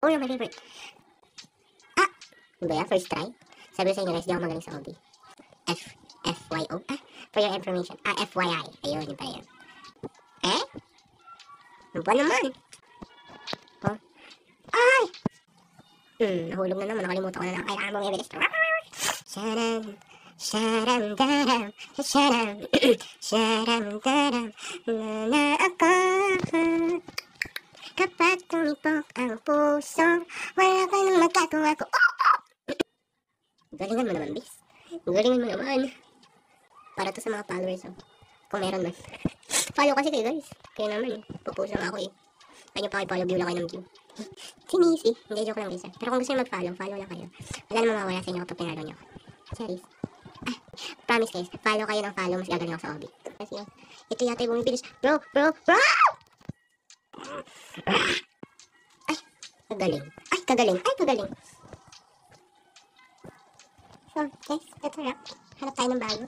Oh, yung my favorite. Ah! Ano ba yan? First try? Sabi ko sa inyo guys, di ako magaling sa hobby. FYO? Ah, for your information. Ah, FYI. Ayun, yun pa yun. Eh? Ano ba naman? Oh. Ay! Nahulog na naman. Nakalimutan ko na lang. Kailangan mong i-release. Sharam, sharam, daram, sharam, sharam, daram, na ako. Kapag tumipok ang puso, wala ka nang magkagawa ko. Galingan mo naman, bis. Galingan mo naman. Para to sa mga followers, oh. Kung meron man. Follow kasi kayo, guys. Kaya naman, pupost lang ako, eh. Kaya pa kayo follow, view lang kayo ng view. Sinisi. Hindi, joke lang, guys. Pero kung gusto nyo mag-follow, follow lang kayo. Wala namang mawala sa inyo kapag pinalo nyo. Cherries. Ah, promise, guys. Follow kayo ng follow, mas gagaling ako sa hobby. Kasi, ito yata yung bumibilis. Bro! Ay, kagaling. Ay, kagaling. So, guys, ito na. Hanap tayo ng bago.